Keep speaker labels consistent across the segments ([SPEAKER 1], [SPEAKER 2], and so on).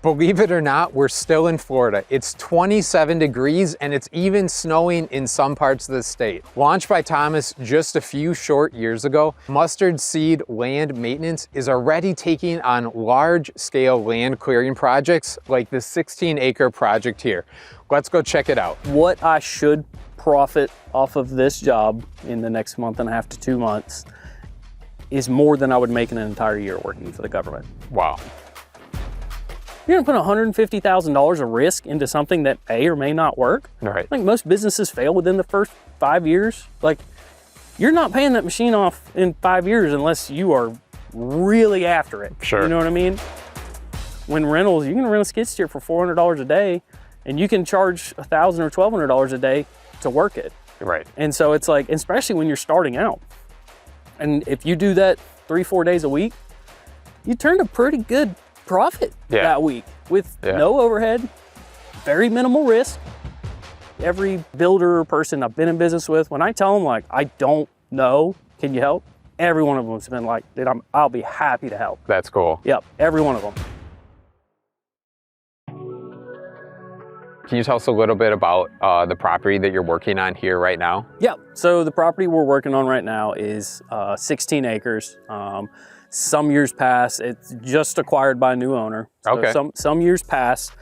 [SPEAKER 1] Believe it or not, we're still in Florida. It's 27 degrees and it's even snowing in some parts of the state. Launched by Thomas just a few short years ago, mustard seed land maintenance is already taking on large-scale land clearing projects like this 16-acre project here. Let's go check it out.
[SPEAKER 2] What I should profit off of this job in the next month and a half to 2 months is more than I would make in an entire year working for the government.
[SPEAKER 1] Wow.
[SPEAKER 2] You're gonna put $150,000 of risk into something that may or may not work.
[SPEAKER 1] Right.
[SPEAKER 2] Like most businesses fail within the first 5 years. Like, you're not paying that machine off in 5 years unless you are really after it.
[SPEAKER 1] Sure.
[SPEAKER 2] You know what I mean? When rentals, you can rent a skid steer for $400 a day and you can charge $1,000 or $1,200 a day to work it.
[SPEAKER 1] Right.
[SPEAKER 2] And so it's like, especially when you're starting out. And if you do that 3-4 days a week, you turn a pretty good profit that week with no overhead, very minimal risk. Every builder or person I've been in business with, when I tell them like, I don't know, can you help? Every one of them has been like, dude, I'll be happy to help.
[SPEAKER 1] That's cool.
[SPEAKER 2] Yep, every one of them.
[SPEAKER 1] Can you tell us a little bit about the property that you're working on here right now?
[SPEAKER 2] Yeah, so the property we're working on right now is 16 acres. Some years past, it's just acquired by a new owner. So
[SPEAKER 1] okay.
[SPEAKER 2] Some years past,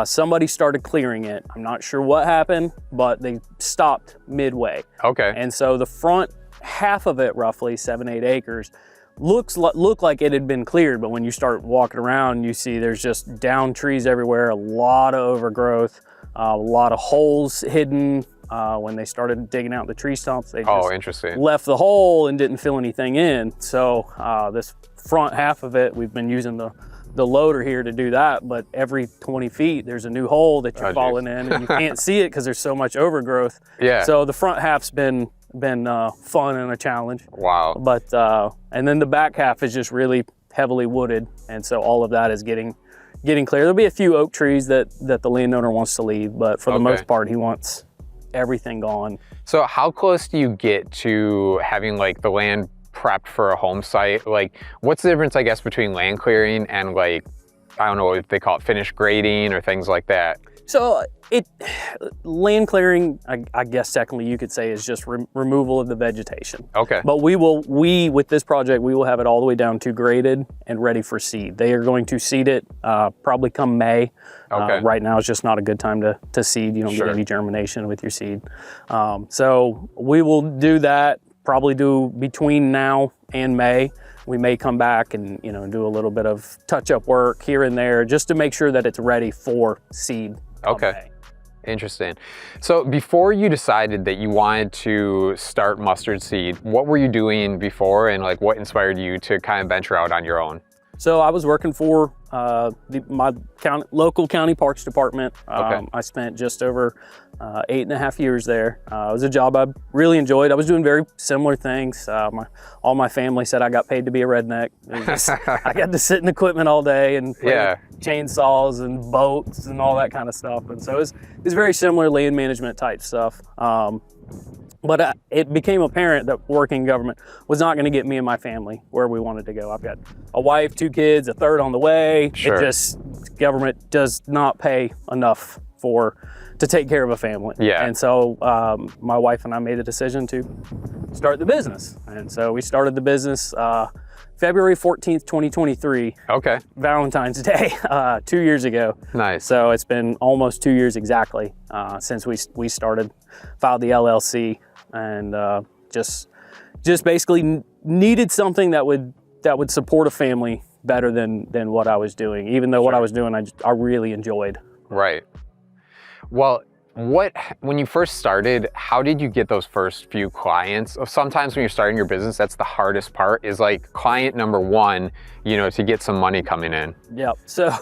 [SPEAKER 2] somebody started clearing it. I'm not sure what happened, but they stopped midway.
[SPEAKER 1] Okay.
[SPEAKER 2] And so the front half of it, roughly 7-8 acres, looked like it had been cleared, but when you start walking around, you see there's just down trees everywhere, a lot of overgrowth, a lot of holes hidden. When they started digging out the tree stumps, they just left the hole and didn't fill anything in. So this front half of it, we've been using the loader here to do that, but every 20 feet there's a new hole that you're falling in and you can't see it because there's so much overgrowth. Yeah. So the front half's been fun and a challenge.
[SPEAKER 1] Wow.
[SPEAKER 2] But and then the back half is just really heavily wooded, and so all of that is getting clear. There'll be a few oak trees that the landowner wants to leave, but for the most part he wants everything gone. So
[SPEAKER 1] how close do you get to having like the land prepped for a home site? Like, what's the difference, I guess, between land clearing and like, I don't know if they call it finished grading or things like that?
[SPEAKER 2] So land clearing, I guess technically you could say, is just removal of the vegetation. Okay. But with this project, we will have it all the way down to graded and ready for seed. They are going to seed it probably come May. Okay. Right now it's just not a good time to seed. You don't get any germination with your seed. So we will do that, probably do between now and May. We may come back and do a little bit of touch-up work here and there just to make sure that it's ready for seed. Okay. Interesting. So before you decided that you wanted to start mustard seed, what were you doing before, and like what inspired you to kind of venture out on your own? So I was working for my local county parks department. I spent just over 8.5 years there. It was a job I really enjoyed. I was doing very similar things. All my family said I got paid to be a redneck. I got to sit in equipment all day and play chainsaws and boats and all that kind of stuff. And so it was very similar land management type stuff. But it became apparent that working in government was not going to get me and my family where we wanted to go. I've got a wife, 2 kids, a third on the way. Government does not pay enough to take care of a family. Yeah. And so my wife and I made a decision to start the business. And so we started the business February 14th, 2023. Okay. Valentine's Day, 2 years ago. Nice. So it's been almost 2 years exactly since we started, filed the LLC, and just basically needed something that would support a family better than what I was doing, even though what I was doing I really enjoyed. Right. Well, when you first started, how did you get those first few clients? Sometimes when you're starting your business, that's the hardest part, is like client number one, to get some money coming in. Yep. So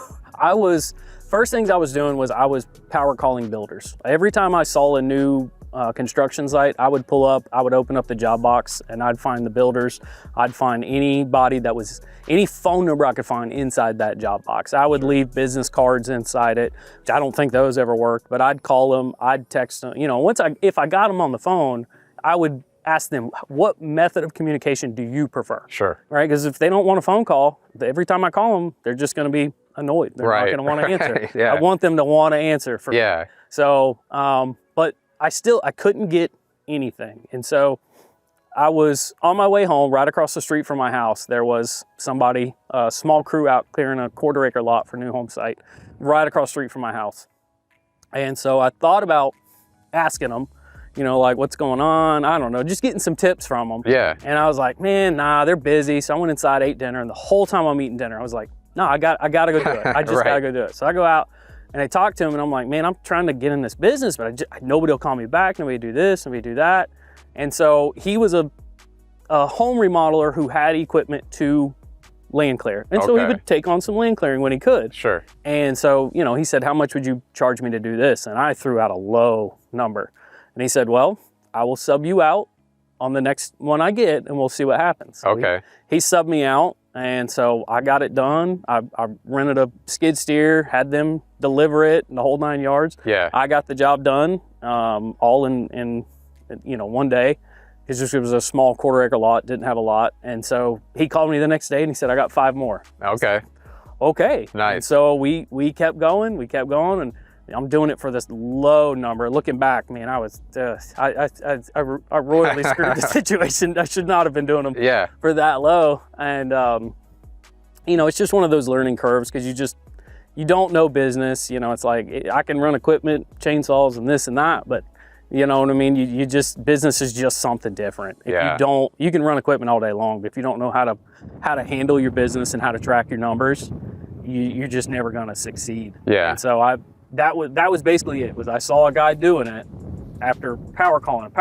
[SPEAKER 2] first things I was doing was I was power calling builders. Every time I saw a new construction site, I would pull up, I would open up the job box, and I'd find the builders. I'd find anybody any phone number I could find inside that job box. I would leave business cards inside it, which I don't think those ever worked, but I'd call them, I'd text them. If I got them on the phone, I would ask them, what method of communication do you prefer? Sure. Right, because if they don't want a phone call, every time I call them, they're just going to be annoyed. They're not going to want to answer.
[SPEAKER 1] Yeah.
[SPEAKER 2] I want them to want to answer for me. So, but I couldn't get anything. And so I was on my way home. Right across the street from my house, there was somebody, a small crew out clearing a 1/4 acre lot for a new home site right across the street from my house. And so I thought about asking them, you know, like, what's going on? I don't know, just getting some tips from them.
[SPEAKER 1] Yeah.
[SPEAKER 2] And I was like, man, nah, they're busy. So I went inside, ate dinner, and the whole time I'm eating dinner, I was like, no, I gotta go do it. I just gotta go do it. So I go out and I talk to him, and I'm like, man, I'm trying to get in this business, but nobody will call me back. Nobody do this, nobody do that. And so he was a home remodeler who had equipment to land clear. And so he would take on some land clearing when he could.
[SPEAKER 1] Sure.
[SPEAKER 2] And so, you know, he said, how much would you charge me to do this? And I threw out a low number. And he said, well, I will sub you out on the next one I get, and we'll see what happens. So he subbed me out. And so I got it done. I rented a skid steer, had them deliver it in the whole 9 yards.
[SPEAKER 1] Yeah.
[SPEAKER 2] I got the job done, all in you know, one day. It was a small 1/4 acre lot, didn't have a lot. And so he called me the next day and he said, I got 5 more.
[SPEAKER 1] Okay.
[SPEAKER 2] Nice. And so we kept going, and I'm doing it for this low number. Looking back, man, I was, I royally screwed the situation. I should not have been doing them for that low. And, you know, it's just one of those learning curves, because you don't know business. You know, it's like, I can run equipment, chainsaws and this and that, but you know what I mean? You just, business is just something different. If you don't, you can run equipment all day long, but if you don't know how to handle your business and how to track your numbers, you're just never gonna succeed. Yeah. And so that was basically it. I saw a guy doing it after power calling.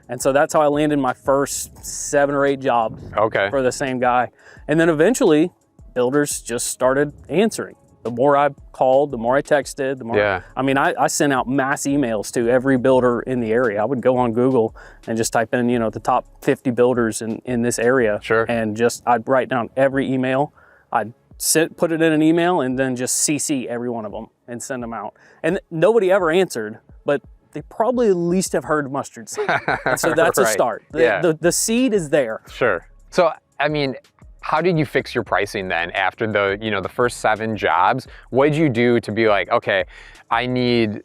[SPEAKER 2] And so that's how I landed my first 7 or 8 jobs for the same guy. And then eventually builders just started answering. The more I called, the more I texted, the more, I mean, I sent out mass emails to every builder in the area. I would go on Google and just type in, you know, the top 50 builders in this area. And I'd write down every email. I'd put it in an email and then just CC every one of them and send them out. And nobody ever answered, but they probably at least have heard mustard seed. And so that's a start. The seed is there.
[SPEAKER 1] So, I mean, how did you fix your pricing then after the first 7 jobs? What did you do to be like, okay, I need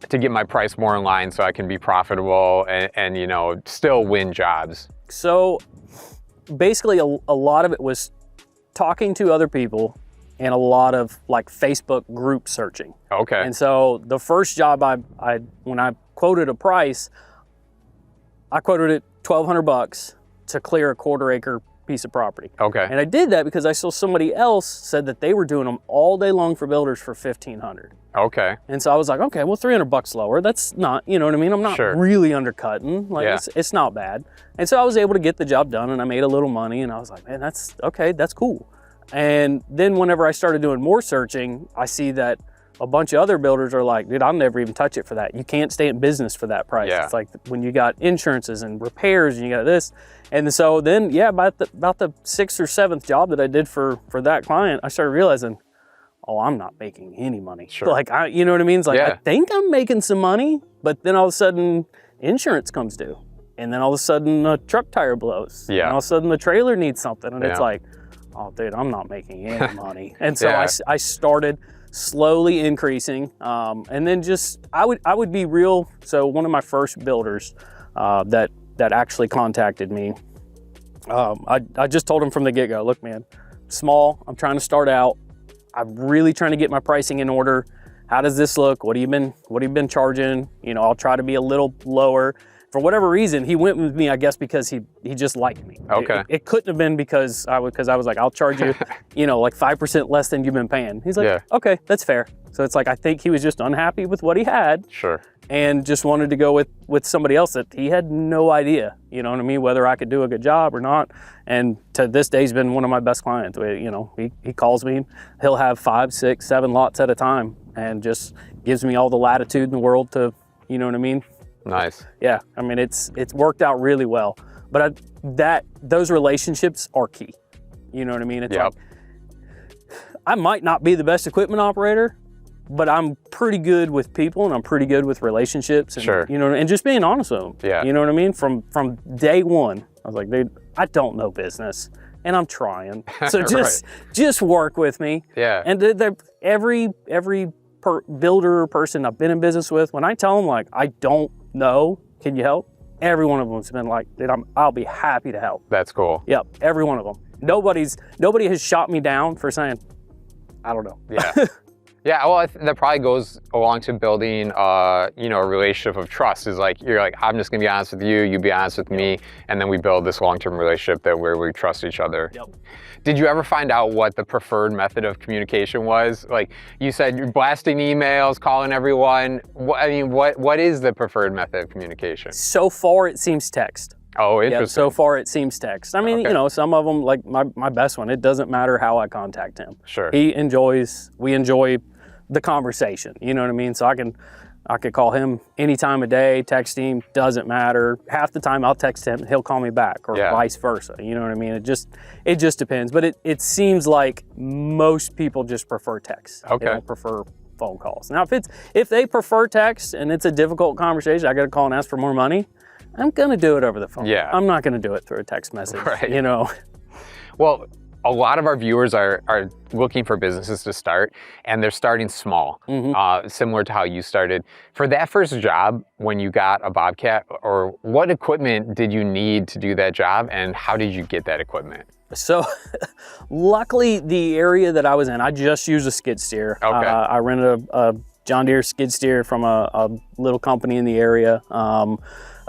[SPEAKER 1] to get my price more in line so I can be profitable and you know, still win jobs?
[SPEAKER 2] So basically a lot of it was talking to other people and a lot of like Facebook group searching. And so the first job when I quoted a price, I quoted it $1,200 to clear a 1/4 acre piece of property. And I did that because I saw somebody else said that they were doing them all day long for builders for $1,500. And so I was like, okay, well, $300 lower. That's not, you know what I mean? I'm not really undercutting. Like it's not bad. And so I was able to get the job done, and I made a little money, and I was like, man, that's okay. That's cool. And then whenever I started doing more searching, I see that a bunch of other builders are like, dude, I'll never even touch it for that. You can't stay in business for that price. It's like when you got insurances and repairs and you got this. And so then, about the 6th or 7th job that I did for that client, I started realizing, oh, I'm not making any money. Like, you know what I mean? It's like, I think I'm making some money, but then all of a sudden insurance comes due. And then all of a sudden a truck tire blows. And all of a sudden the trailer needs something. And it's like, oh, dude, I'm not making any money. And so I started slowly increasing, and then I would be real. So one of my first builders that actually contacted me, I just told him from the get-go, look, man, small, I'm trying to start out, I'm really trying to get my pricing in order. How does this look? What have you been charging? You know, I'll try to be a little lower. For whatever reason, he went with me, I guess, because he just liked me. It couldn't have been because I was like, I'll charge you, you know, like 5% less than you've been paying. He's like, okay, that's fair. So it's like, I think he was just unhappy with what he had. And just wanted to go with somebody else that he had no idea, you know what I mean, whether I could do a good job or not. And to this day, he's been one of my best clients. You know, he calls me, he'll have 5, 6, 7 lots at a time and just gives me all the latitude in the world to, you know what I mean?
[SPEAKER 1] Nice.
[SPEAKER 2] Yeah, I mean, it's worked out really well. But those relationships are key. You know what I mean? It's like, I might not be the best equipment operator, but I'm pretty good with people and I'm pretty good with relationships. And, you know, and just being honest with them. You know what I mean? From day one, I was like, dude, I don't know business. and I'm trying. So just work with me.
[SPEAKER 1] Yeah.
[SPEAKER 2] And every builder or person I've been in business with, when I tell them like, I don't know, can you help? Every one of them's been like, dude, I'll be happy to help.
[SPEAKER 1] That's cool.
[SPEAKER 2] Yep, every one of them. Nobody has shot me down for saying, I don't know.
[SPEAKER 1] Yeah. Yeah, well, that probably goes along to building, a relationship of trust. Is like, you're like, I'm just gonna be honest with you, you be honest with me, and then we build this long-term relationship where we trust each other.
[SPEAKER 2] Yep.
[SPEAKER 1] Did you ever find out what the preferred method of communication was? Like you said, you're blasting emails, calling everyone. What is the preferred method of communication?
[SPEAKER 2] So far, it seems text.
[SPEAKER 1] Oh, interesting.
[SPEAKER 2] Yeah, so far it seems text. I mean,
[SPEAKER 1] Okay.
[SPEAKER 2] Some of them, like my best one, it doesn't matter how I contact him.
[SPEAKER 1] Sure.
[SPEAKER 2] We enjoy the conversation, you know what I mean? So I could call him any time of day, text him, doesn't matter. Half the time I'll text him, he'll call me back, or vice versa, you know what I mean? It just depends, but it seems like most people just prefer text.
[SPEAKER 1] Okay.
[SPEAKER 2] They don't prefer phone calls. Now, if they prefer text and it's a difficult conversation, I got to call and ask for more money, I'm gonna do it over the phone.
[SPEAKER 1] Yeah.
[SPEAKER 2] I'm not gonna do it through a text message,
[SPEAKER 1] Right.
[SPEAKER 2] Well,
[SPEAKER 1] a lot of our viewers are looking for businesses to start, and they're starting small, similar to how you started. For that first job, when you got a Bobcat, or what equipment did you need to do that job, and how did you get that equipment?
[SPEAKER 2] So luckily the area that I was in, I just used a skid steer.
[SPEAKER 1] Okay.
[SPEAKER 2] I rented a John Deere skid steer from a little company in the area.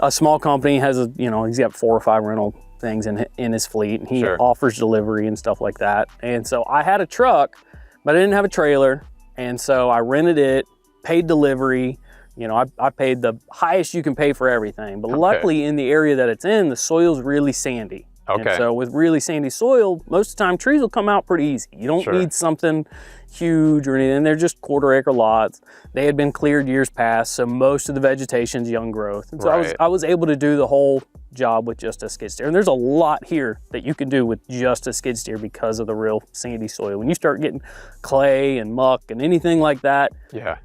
[SPEAKER 2] A small company has he's got 4 or 5 rental things in his fleet, and he offers delivery and stuff like that. And so I had a truck, but I didn't have a trailer. And so I rented it, paid delivery. I paid the highest you can pay for everything. But luckily in the area that it's in, the soil's really sandy.
[SPEAKER 1] Okay.
[SPEAKER 2] And so with really sandy soil, most of the time trees will come out pretty easy. You don't need something huge or anything. They're just 1/4 acre lots. They had been cleared years past, so most of the vegetation's young growth. And so I was able to do the whole job with just a skid steer. And there's a lot here that you can do with just a skid steer because of the real sandy soil. When you start getting clay and muck and anything like that,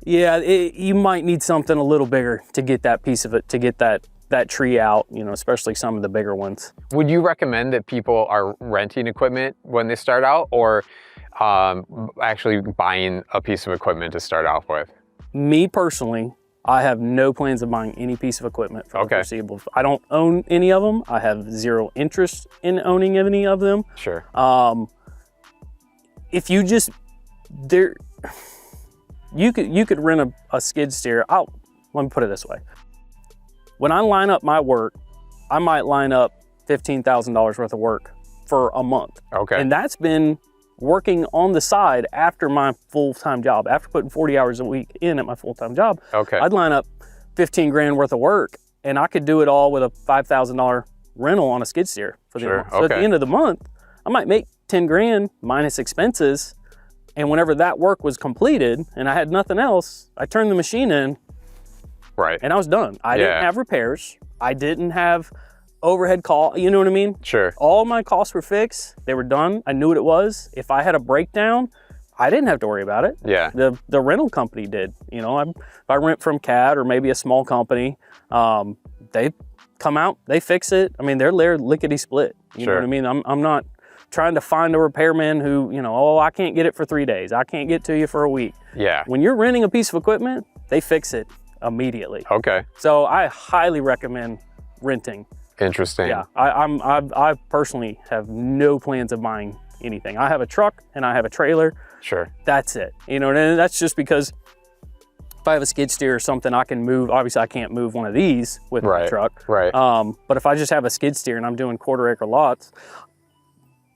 [SPEAKER 2] you might need something a little bigger to get that piece of it, to get that tree out, especially some of the bigger ones.
[SPEAKER 1] Would you recommend that people are renting equipment when they start out, or actually buying a piece of equipment to start off with?
[SPEAKER 2] Me personally, I have no plans of buying any piece of equipment for the foreseeable. I don't own any of them. I have zero interest in owning any of them.
[SPEAKER 1] Sure.
[SPEAKER 2] If you just you could rent a skid steer. Let me put it this way. When I line up my work, I might line up $15,000 worth of work for a month.
[SPEAKER 1] Okay.
[SPEAKER 2] And that's been working on the side after my full-time job. After putting 40 hours a week in at my full-time job, I'd line up 15 grand worth of work, and I could do it all with a $5,000 rental on a skid steer for the month. So at the end of the month, I might make 10 grand minus expenses. And whenever that work was completed and I had nothing else, I turned the machine in, and I was done. I didn't have repairs. I didn't have overhead call, you know what I mean?
[SPEAKER 1] Sure.
[SPEAKER 2] All my costs were fixed. They were done. I knew what it was. If I had a breakdown, I didn't have to worry about it.
[SPEAKER 1] Yeah.
[SPEAKER 2] The rental company did. If I rent from CAT or maybe a small company, they come out, they fix it. I mean, they're lickety split. You know what I mean? I'm not trying to find a repairman who, I can't get it for 3 days. I can't get to you for a week. Yeah. When you're renting a piece of equipment, they fix it immediately. Okay. So I highly recommend renting. Interesting. Yeah. I personally have no plans of buying anything. I have a truck and I have a trailer. Sure. That's it. And that's just because if I have a skid steer or something, I can move. Obviously, I can't move one of these with my truck. Right. But if I just have a skid steer and I'm doing 1/4 acre lots,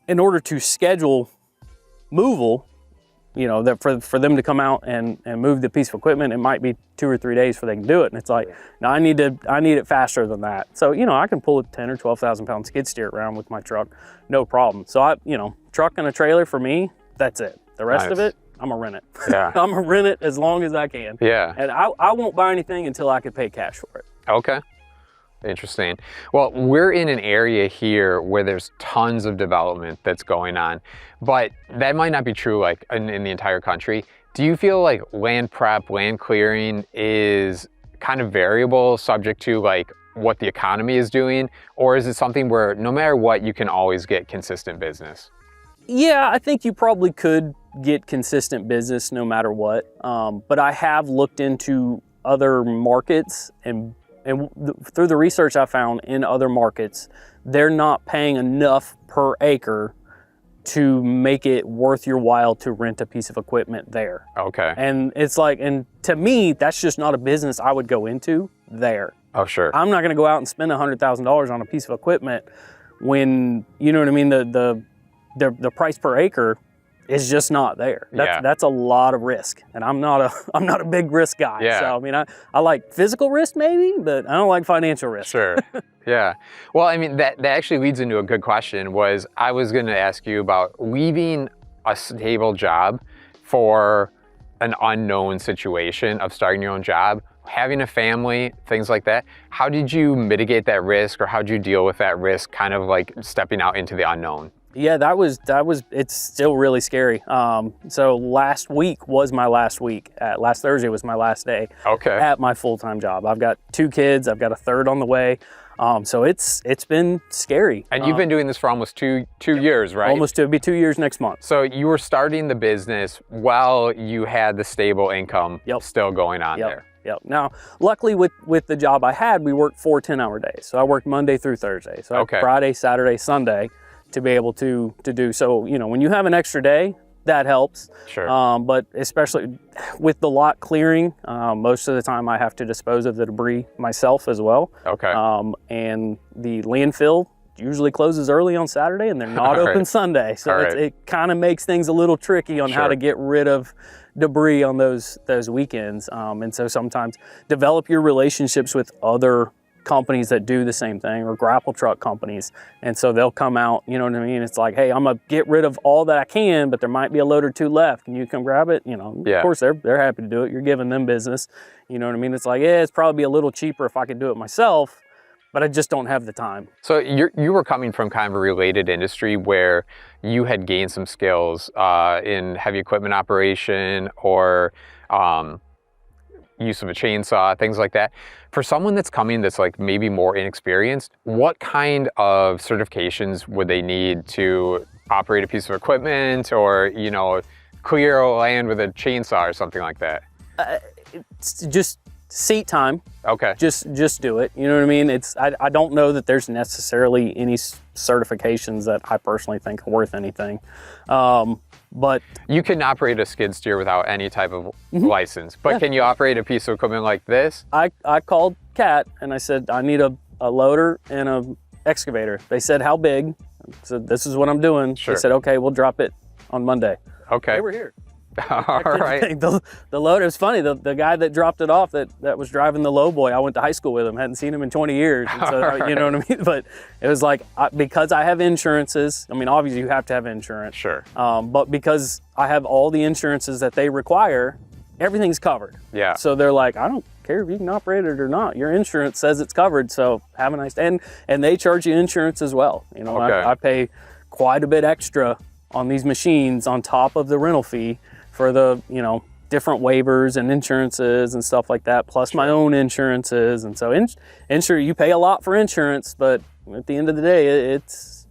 [SPEAKER 2] in order to schedule moval, for them to come out and move the piece of equipment, it might be 2 or 3 days before they can do it. And it's like, no, I need it faster than that. So, I can pull a 10 or 12,000 pound skid steer around with my truck, no problem. So truck and a trailer for me, that's it. The rest of it, I'm gonna rent it. Yeah. I'm gonna rent it as long as I can. Yeah. And I won't buy anything until I can pay cash for it. Okay. Interesting. Well, we're in an area here where there's tons of development that's going on, but that might not be true like in the entire country. Do you feel like land prep, land clearing is kind of variable, subject to like
[SPEAKER 1] what the economy is doing, or is it something where no matter what, you can always get consistent business?
[SPEAKER 2] Yeah, I think you probably could get consistent business no matter what. But I have looked into other markets, and through the research I found in other markets, they're not paying enough per acre to make it worth your while to rent a piece of equipment there.
[SPEAKER 1] Okay.
[SPEAKER 2] And it's like, and to me, that's just not a business I would go into there.
[SPEAKER 1] Oh, sure.
[SPEAKER 2] I'm not going to go out and spend $100,000 on a piece of equipment when, you know what I mean, the price per acre is just not there. That's a lot of risk, and I'm not a big risk guy.
[SPEAKER 1] Yeah.
[SPEAKER 2] So I mean, I like physical risk maybe, but I don't like financial risk.
[SPEAKER 1] Sure. Yeah. Well, I mean, that actually leads into a good question. I was going to ask you about leaving a stable job for an unknown situation of starting your own job, having a family, things like that. How did you mitigate that risk, or how did you deal with that risk, kind of like stepping out into the unknown?
[SPEAKER 2] Yeah, it's still really scary. So last week was my last week. Last Thursday was my last day at my full-time job. I've got 2 kids. I've got a third on the way. So it's been scary.
[SPEAKER 1] And you've been doing this for almost two years, right?
[SPEAKER 2] Almost, it'll be 2 years next month.
[SPEAKER 1] So you were starting the business while you had the stable income still going on there.
[SPEAKER 2] Yep. Now, luckily with the job I had, we worked 4 10-hour days. So I worked Monday through Thursday. So Friday, Saturday, Sunday to be able to do. So, you know, when you have an extra day, that helps.
[SPEAKER 1] Sure.
[SPEAKER 2] But especially with the lot clearing, most of the time I have to dispose of the debris myself as well.
[SPEAKER 1] Okay.
[SPEAKER 2] And the landfill usually closes early on Saturday, and they're not open Sunday. So it kind of makes things a little tricky on how to get rid of debris on those weekends. And so sometimes develop your relationships with other companies that do the same thing, or grapple truck companies, and so they'll come out, you know what I mean? It's like, hey, I'm gonna get rid of all that I can, but there might be a load or 2 left. Can you come grab it? You know, of course they're happy to do it. You're giving them business. You know what I mean? It's like, yeah, it's probably a little cheaper if I could do it myself, but I just don't have the time.
[SPEAKER 1] So you were coming from kind of a related industry where you had gained some skills in heavy equipment operation, or use of a chainsaw, things like that. For someone that's coming that's like maybe more inexperienced, what kind of certifications would they need to operate a piece of equipment, or, you know, clear land with a chainsaw or something like that?
[SPEAKER 2] It's just seat time.
[SPEAKER 1] Okay.
[SPEAKER 2] Just do it. You know what I mean? I don't know that there's necessarily any certifications that I personally think are worth anything. But
[SPEAKER 1] you can operate a skid steer without any type of license, but can you operate a piece of equipment like this?
[SPEAKER 2] I called Cat and I said, I need a loader and a excavator. They said, how big? I said, this is what I'm doing.
[SPEAKER 1] Sure.
[SPEAKER 2] They said, okay, we'll drop it on Monday.
[SPEAKER 1] Okay.
[SPEAKER 2] They were here.
[SPEAKER 1] All right.
[SPEAKER 2] The loader, it's funny, the guy that dropped it off that was driving the lowboy, I went to high school with him, hadn't seen him in 20 years. And so, you know what I mean? But it was like, because I have insurances, I mean, obviously you have to have insurance.
[SPEAKER 1] Sure.
[SPEAKER 2] But because I have all the insurances that they require, everything's covered.
[SPEAKER 1] Yeah.
[SPEAKER 2] So they're like, I don't care if you can operate it or not. Your insurance says it's covered, so have a nice day. And they charge you insurance as well. You know, I pay quite a bit extra on these machines on top of the rental fee for the, you know, different waivers and insurances and stuff like that, plus my own insurances. And so you pay a lot for insurance, but at the end of the day, it's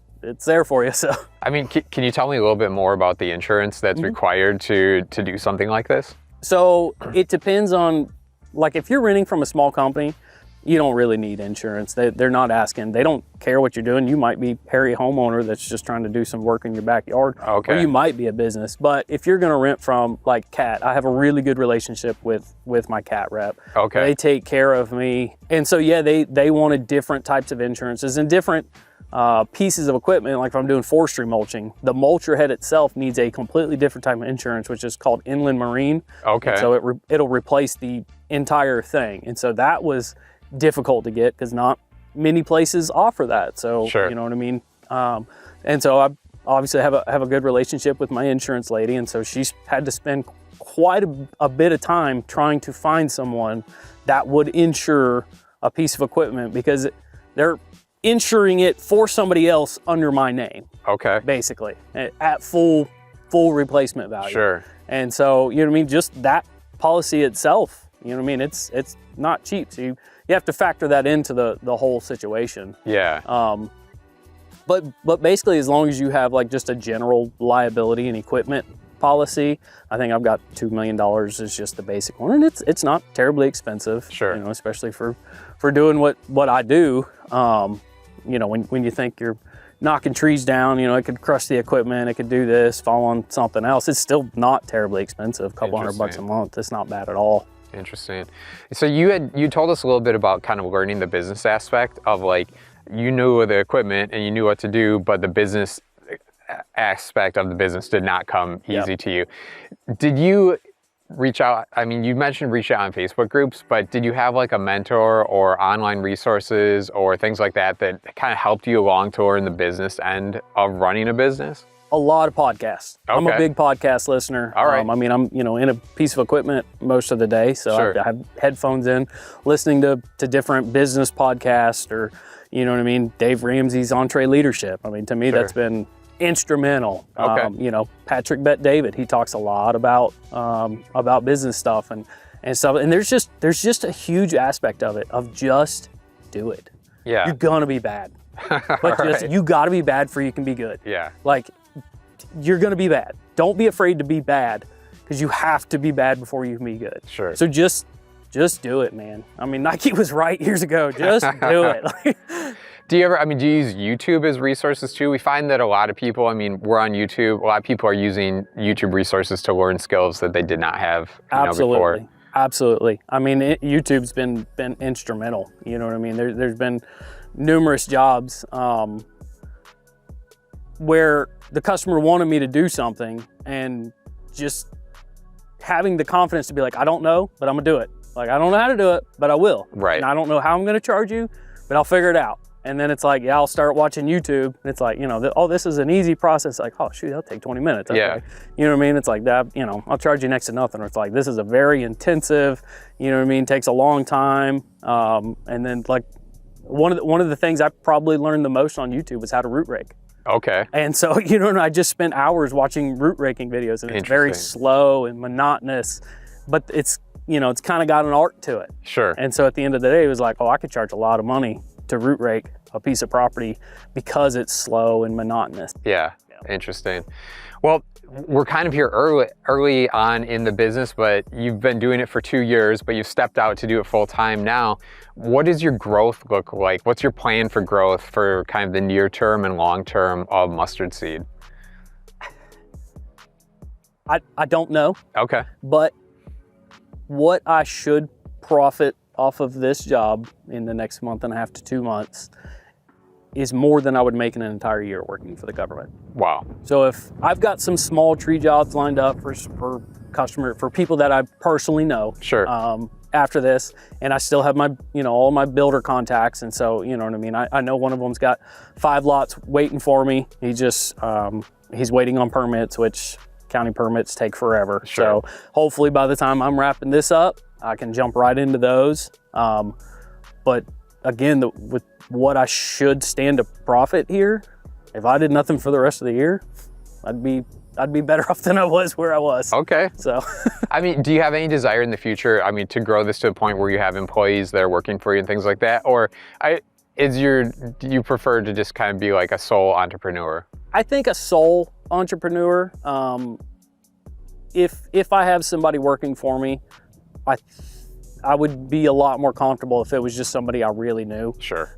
[SPEAKER 2] there for you. So
[SPEAKER 1] I mean, can you tell me a little bit more about the insurance that's required to do something like this?
[SPEAKER 2] So it depends on, like, if you're renting from a small company, you don't really need insurance. They're not asking. They don't care what you're doing. You might be Harry homeowner that's just trying to do some work in your backyard.
[SPEAKER 1] Okay.
[SPEAKER 2] Or you might be a business. But if you're going to rent from, like, Cat, I have a really good relationship with my Cat rep.
[SPEAKER 1] Okay.
[SPEAKER 2] They take care of me. And so, yeah, they wanted different types of insurances and different pieces of equipment. Like if I'm doing forestry mulching, the mulcher head itself needs a completely different type of insurance, which is called inland marine.
[SPEAKER 1] Okay.
[SPEAKER 2] And so it'll replace the entire thing. And so that was difficult to get because not many places offer that. So you know what I mean? And so I obviously have a good relationship with my insurance lady. And so she's had to spend quite a bit of time trying to find someone that would insure a piece of equipment because they're insuring it for somebody else under my name.
[SPEAKER 1] Okay.
[SPEAKER 2] Basically at full replacement value.
[SPEAKER 1] Sure.
[SPEAKER 2] And so, you know what I mean? Just that policy itself, you know what I mean? It's not cheap. So you have to factor that into the whole situation.
[SPEAKER 1] Yeah.
[SPEAKER 2] But basically, as long as you have like just a general liability and equipment policy, I think I've got $2 million is just the basic one, and it's not terribly expensive.
[SPEAKER 1] Sure.
[SPEAKER 2] You know, especially for doing what I do. You know, when you think you're knocking trees down, you know, it could crush the equipment, it could do this, fall on something else. It's still not terribly expensive. A couple $100 a month. It's not bad at all.
[SPEAKER 1] Interesting. So you told us a little bit about kind of learning the business aspect of like, you knew the equipment and you knew what to do, but the business aspect of the business did not come easy to you. Did you reach out? I mean, you mentioned reach out on Facebook groups, but did you have like a mentor or online resources or things like that kind of helped you along to learn the business end of running a business?
[SPEAKER 2] A lot of podcasts. Okay. I'm a big podcast listener.
[SPEAKER 1] All right.
[SPEAKER 2] I mean, I'm, you know, in a piece of equipment most of the day, so
[SPEAKER 1] sure.
[SPEAKER 2] I have headphones in, listening to different business podcasts, or, you know what I mean, Dave Ramsey's Entree Leadership. I mean, to me, that's been instrumental.
[SPEAKER 1] Okay.
[SPEAKER 2] You know, Patrick Bet-David, he talks a lot about business stuff and stuff. And there's just a huge aspect of it, of just do it.
[SPEAKER 1] Yeah.
[SPEAKER 2] You're gonna be bad, but just you gotta be bad for you can be good.
[SPEAKER 1] Yeah.
[SPEAKER 2] Like, you're gonna be bad. Don't be afraid to be bad, because you have to be bad before you can be good.
[SPEAKER 1] Sure.
[SPEAKER 2] So just do it, man. I mean, Nike was right years ago. Just do it.
[SPEAKER 1] Do you use YouTube as resources too? We find that a lot of people, I mean, we're on YouTube. A lot of people are using YouTube resources to learn skills that they did not have before.
[SPEAKER 2] Absolutely. I mean, YouTube's been instrumental. You know what I mean? There's been numerous jobs where the customer wanted me to do something, and just having the confidence to be like, I don't know, but I'm gonna do it. Like, I don't know how to do it, but I will.
[SPEAKER 1] Right.
[SPEAKER 2] And I don't know how I'm gonna charge you, but I'll figure it out. And then it's like, yeah, I'll start watching YouTube. And it's like, you know, oh, this is an easy process. Like, oh, shoot, that'll take 20 minutes. Okay.
[SPEAKER 1] Yeah.
[SPEAKER 2] You know what I mean? It's like that, you know, I'll charge you next to nothing. Or it's like, this is a very intensive, you know what I mean? Takes a long time. And then like one of the things I probably learned the most on YouTube was how to root rake.
[SPEAKER 1] Okay.
[SPEAKER 2] And so, you know, I just spent hours watching root raking videos, and it's very slow and monotonous, but it's, you know, it's kind of got an art to it.
[SPEAKER 1] Sure.
[SPEAKER 2] And so at the end of the day, it was like, oh, I could charge a lot of money to root rake a piece of property because it's slow and monotonous.
[SPEAKER 1] Yeah. Interesting. Well, we're kind of here early on in the business, but you've been doing it for 2 years, but you've stepped out to do it full time now. What does your growth look like? What's your plan for growth for kind of the near term and long term of Mustard Seed?
[SPEAKER 2] I don't know.
[SPEAKER 1] Okay.
[SPEAKER 2] But what I should profit off of this job in the next month and a half to 2 months is more than I would make in an entire year working for the government.
[SPEAKER 1] Wow.
[SPEAKER 2] So if I've got some small tree jobs lined up for people that I personally know.
[SPEAKER 1] Sure.
[SPEAKER 2] After this, and I still have my, you know, all my builder contacts, and so, you know what I mean, I know one of them's got 5 lots waiting for me. He just he's waiting on permits, which county permits take forever.
[SPEAKER 1] Sure.
[SPEAKER 2] So hopefully by the time I'm wrapping this up, I can jump right into those. But again, with what I should stand to profit here, if I did nothing for the rest of the year, I'd be better off than I was where I was.
[SPEAKER 1] Okay.
[SPEAKER 2] So,
[SPEAKER 1] I mean, do you have any desire in the future, I mean, to grow this to a point where you have employees that are working for you and things like that? Or do you prefer to just kind of be like a sole entrepreneur?
[SPEAKER 2] I think a sole entrepreneur, if I have somebody working for me, I would be a lot more comfortable if it was just somebody I really knew.
[SPEAKER 1] Sure.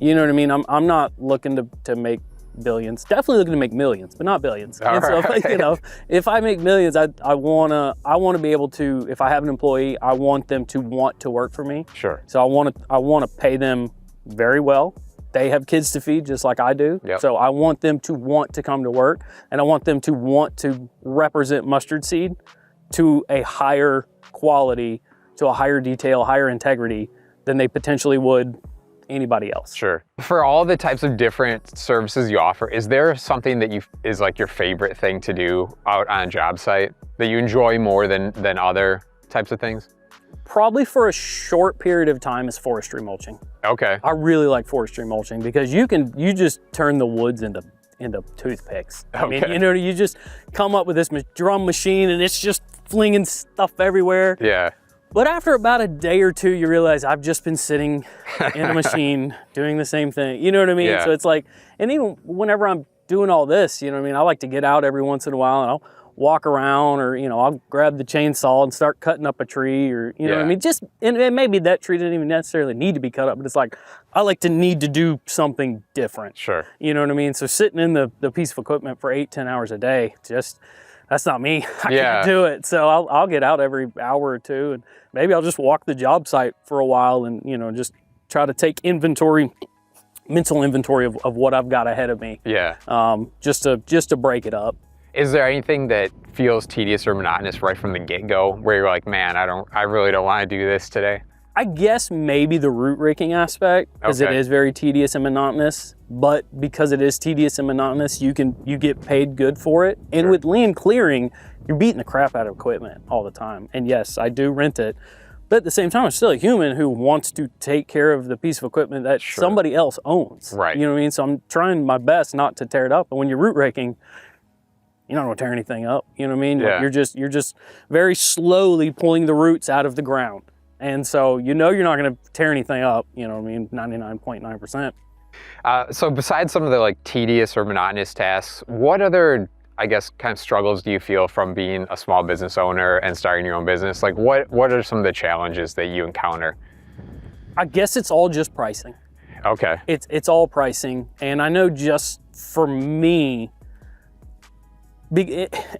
[SPEAKER 2] You know what I mean? I'm not looking to make billions. Definitely looking to make millions, but not billions. And so, you know, if I make millions, I wanna be able to. If I have an employee, I want them to want to work for me.
[SPEAKER 1] Sure.
[SPEAKER 2] So I wanna pay them very well. They have kids to feed just like I do.
[SPEAKER 1] Yep.
[SPEAKER 2] So I want them to want to come to work, and I want them to want to represent Mustard Seed to a higher quality, to a higher detail, higher integrity than they potentially would anybody else.
[SPEAKER 1] Sure. For all the types of different services you offer, is there something that is like your favorite thing to do out on a job site that you enjoy more than other types of things?
[SPEAKER 2] Probably for a short period of time is forestry mulching.
[SPEAKER 1] Okay.
[SPEAKER 2] I really like forestry mulching because you just turn the woods into toothpicks.
[SPEAKER 1] Okay.
[SPEAKER 2] I mean, you know, you just come up with this drum machine and it's just flinging stuff everywhere.
[SPEAKER 1] Yeah.
[SPEAKER 2] But after about a day or two, you realize I've just been sitting in a machine doing the same thing. You know what I mean?
[SPEAKER 1] Yeah.
[SPEAKER 2] So it's like, and even whenever I'm doing all this, you know what I mean? I like to get out every once in a while and I'll walk around, or, you know, I'll grab the chainsaw and start cutting up a tree, or, you know what I mean? Just, and maybe that tree didn't even necessarily need to be cut up, but it's like, I like to need to do something different.
[SPEAKER 1] Sure.
[SPEAKER 2] You know what I mean? So sitting in the piece of equipment for 8-10 hours a day, just, that's not me. I can't do it. So I'll get out every hour or two, and maybe I'll just walk the job site for a while and, you know, just try to take mental inventory of what I've got ahead of me.
[SPEAKER 1] Yeah.
[SPEAKER 2] Just to break it up.
[SPEAKER 1] Is there anything that feels tedious or monotonous right from the get-go where you're like, man, I really don't want to do this today?
[SPEAKER 2] I guess maybe the root raking aspect, because it is very tedious and monotonous, but because it is tedious and monotonous, you get paid good for it. And with land clearing, you're beating the crap out of equipment all the time. And yes, I do rent it, but at the same time, I'm still a human who wants to take care of the piece of equipment that somebody else owns.
[SPEAKER 1] Right.
[SPEAKER 2] You know what I mean? So I'm trying my best not to tear it up. And when you're root raking, you're not gonna tear anything up. You know what I mean?
[SPEAKER 1] Yeah.
[SPEAKER 2] Like you're just very slowly pulling the roots out of the ground. And so you know you're not gonna tear anything up, you know what I mean, 99.9%.
[SPEAKER 1] So besides some of the like tedious or monotonous tasks, what other, I guess, kind of struggles do you feel from being a small business owner and starting your own business? Like what are some of the challenges that you encounter?
[SPEAKER 2] I guess it's all just pricing.
[SPEAKER 1] Okay.
[SPEAKER 2] It's all pricing. And I know just for me,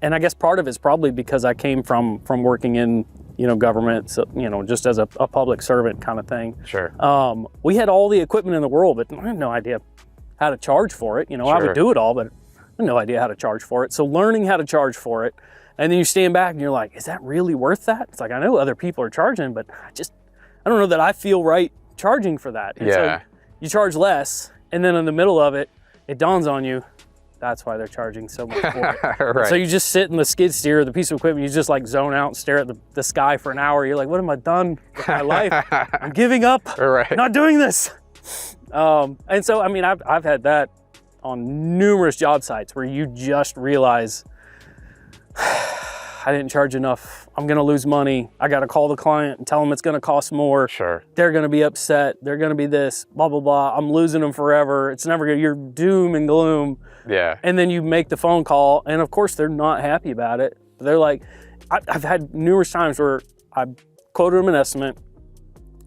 [SPEAKER 2] and I guess part of it's probably because I came from working in, you know, government, so, you know, just as a public servant kind of thing.
[SPEAKER 1] Sure.
[SPEAKER 2] We had all the equipment in the world, but I had no idea how to charge for it. You know, I would do it all, but I had no idea how to charge for it. So learning how to charge for it, and then you stand back and you're like, is that really worth that? It's like, I know other people are charging, but I don't know that I feel right charging for that. And so you charge less, and then in the middle of it, it dawns on you, that's why they're charging so much for it.
[SPEAKER 1] Right.
[SPEAKER 2] So you just sit in the skid steer, the piece of equipment, you just like zone out and stare at the sky for an hour. You're like, what have I done with my life? I'm giving up, not doing this. And so, I mean, I've had that on numerous job sites where you just realize, I didn't charge enough. I'm gonna lose money. I gotta call the client and tell them it's gonna cost more.
[SPEAKER 1] Sure.
[SPEAKER 2] They're gonna be upset. They're gonna be this, blah, blah, blah. I'm losing them forever. It's never gonna, you're doom and gloom.
[SPEAKER 1] Yeah.
[SPEAKER 2] And then you make the phone call, and of course they're not happy about it. They're like, I've had numerous times where I quoted them an estimate.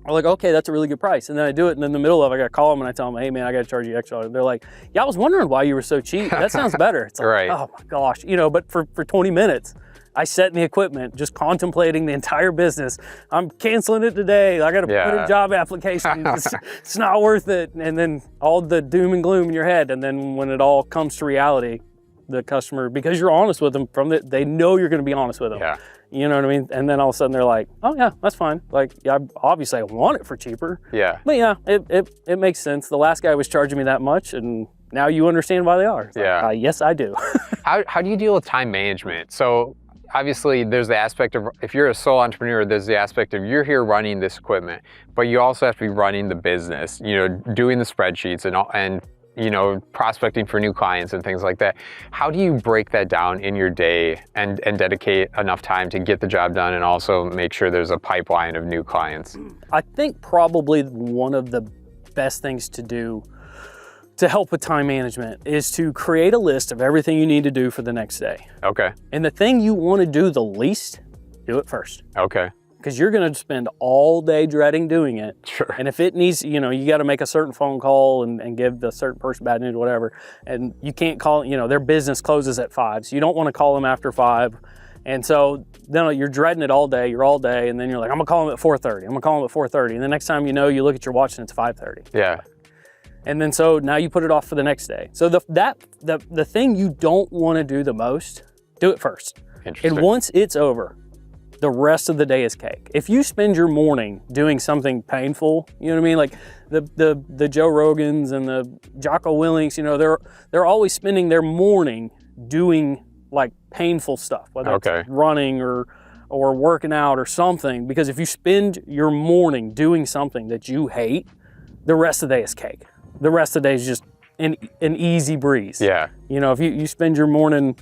[SPEAKER 2] I'm like, okay, that's a really good price. And then I do it, and in the middle of it, I gotta call them and I tell them, hey man, I gotta charge you extra. They're like, yeah, I was wondering why you were so cheap. That sounds better. It's like, oh my gosh, you know, but for 20 minutes, I sat in the equipment, just contemplating the entire business. I'm canceling it today. I got to put in job applications. It's not worth it. And then all the doom and gloom in your head. And then when it all comes to reality, the customer, because you're honest with them they know you're going to be honest with them.
[SPEAKER 1] Yeah.
[SPEAKER 2] You know what I mean? And then all of a sudden they're like, oh yeah, that's fine. Like, yeah, obviously I want it for cheaper.
[SPEAKER 1] Yeah.
[SPEAKER 2] But yeah, it makes sense. The last guy was charging me that much, and now you understand why they are. It's like, yes, I do.
[SPEAKER 1] How do you deal with time management? So obviously there's the aspect of, if you're a sole entrepreneur, there's the aspect of you're here running this equipment, but you also have to be running the business, you know, doing the spreadsheets and you know, prospecting for new clients and things like that. How do you break that down in your day and dedicate enough time to get the job done and also make sure there's a pipeline of new clients?
[SPEAKER 2] I think probably one of the best things to do to help with time management is to create a list of everything you need to do for the next day.
[SPEAKER 1] Okay.
[SPEAKER 2] And the thing you want to do the least, do it first.
[SPEAKER 1] Okay.
[SPEAKER 2] Because you're going to spend all day dreading doing it.
[SPEAKER 1] Sure.
[SPEAKER 2] And if it needs, you know, you got to make a certain phone call and give the certain person bad news or whatever. And you can't call, you know, their business closes at 5. So you don't want to call them after 5. And so then you're dreading it all day. You're all day. And then you're like, I'm going to call them at 4:30. I'm going to call them at 4:30. And the next time you know, you look at your watch and it's 5:30.
[SPEAKER 1] Yeah.
[SPEAKER 2] And then so now you put it off for the next day. So the thing you don't want to do the most, do it first.
[SPEAKER 1] Interesting.
[SPEAKER 2] And once it's over, the rest of the day is cake. If you spend your morning doing something painful, you know what I mean? Like the Joe Rogans and the Jocko Willings, you know, they're always spending their morning doing like painful stuff, whether it's running or working out or something. Because if you spend your morning doing something that you hate, the rest of the day is cake. The rest of the day is just an easy breeze.
[SPEAKER 1] Yeah.
[SPEAKER 2] You know, if you spend your morning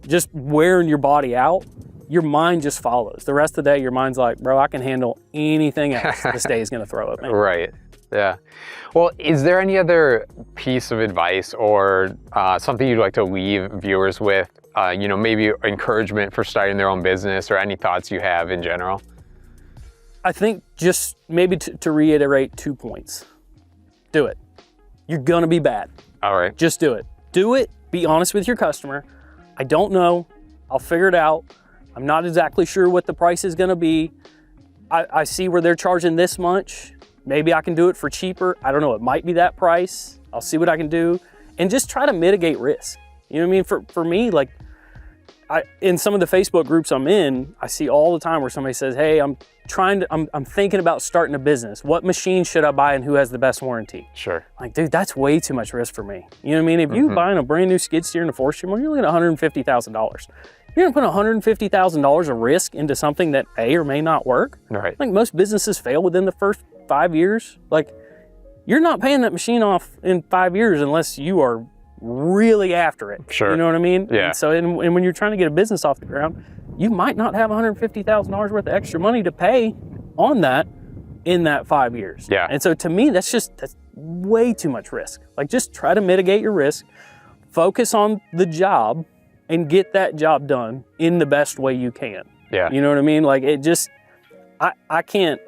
[SPEAKER 2] just wearing your body out, your mind just follows. The rest of the day, your mind's like, bro, I can handle anything else this day is going to throw at me.
[SPEAKER 1] Right. Yeah. Well, is there any other piece of advice or something you'd like to leave viewers with? You know, maybe encouragement for starting their own business, or any thoughts you have in general?
[SPEAKER 2] I think just maybe to reiterate 2 points. Do it. You're going to be bad.
[SPEAKER 1] All right.
[SPEAKER 2] Just do it. Do it. Be honest with your customer. I don't know. I'll figure it out. I'm not exactly sure what the price is going to be. I see where they're charging this much. Maybe I can do it for cheaper. I don't know. It might be that price. I'll see what I can do. And just try to mitigate risk. You know what I mean? For me, like, in some of the Facebook groups I'm in, I see all the time where somebody says, hey, I'm thinking about starting a business. What machine should I buy and who has the best warranty?
[SPEAKER 1] Sure.
[SPEAKER 2] Like, dude, that's way too much risk for me. You know what I mean? If you're buying a brand new skid steer in a forestry market, you're looking at $150,000. You're gonna put $150,000 of risk into something that may or may not work.
[SPEAKER 1] Right.
[SPEAKER 2] Like, most businesses fail within the first 5 years. Like, you're not paying that machine off in 5 years unless you are really after it.
[SPEAKER 1] Sure.
[SPEAKER 2] You know what I mean?
[SPEAKER 1] Yeah.
[SPEAKER 2] And so, and when you're trying to get a business off the ground, you might not have $150,000 worth of extra money to pay on that in that 5 years.
[SPEAKER 1] Yeah.
[SPEAKER 2] And so to me, that's way too much risk. Like, just try to mitigate your risk, focus on the job, and get that job done in the best way you can.
[SPEAKER 1] Yeah.
[SPEAKER 2] You know what I mean? Like, it just, I can't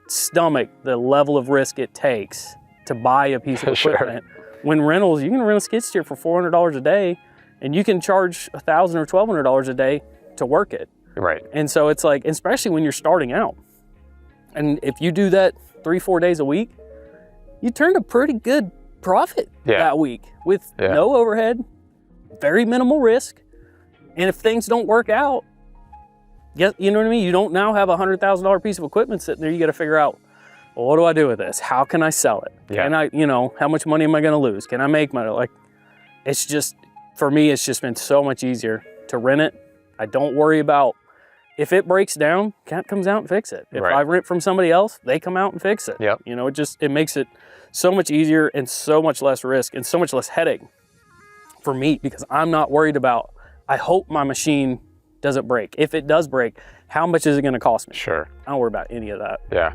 [SPEAKER 2] stomach the level of risk it takes to buy a piece of equipment.
[SPEAKER 1] Sure.
[SPEAKER 2] When rentals, you can rent a skid steer for $400 a day, and you can charge $1,000 or $1,200 a day to work it.
[SPEAKER 1] Right.
[SPEAKER 2] And so it's like, especially when you're starting out, and if you do that 3-4 days a week, you turn a pretty good profit that week with no overhead, very minimal risk. And if things don't work out, you know what I mean? You don't now have a $100,000 piece of equipment sitting there. You got to figure out, well, what do I do with this? How can I sell it?
[SPEAKER 1] Yeah.
[SPEAKER 2] Can I, you know, how much money am I going to lose? Can I make money? Like, it's just, for me, it's just been so much easier to rent it. I don't worry about, if it breaks down, Cat comes out and fix it. If I rent from somebody else, they come out and fix it.
[SPEAKER 1] Yep.
[SPEAKER 2] You know, it makes it so much easier and so much less risk and so much less headache for me, because I'm not worried about, I hope my machine doesn't break. If it does break, how much is it going to cost me?
[SPEAKER 1] Sure.
[SPEAKER 2] I don't worry about any of that.
[SPEAKER 1] Yeah.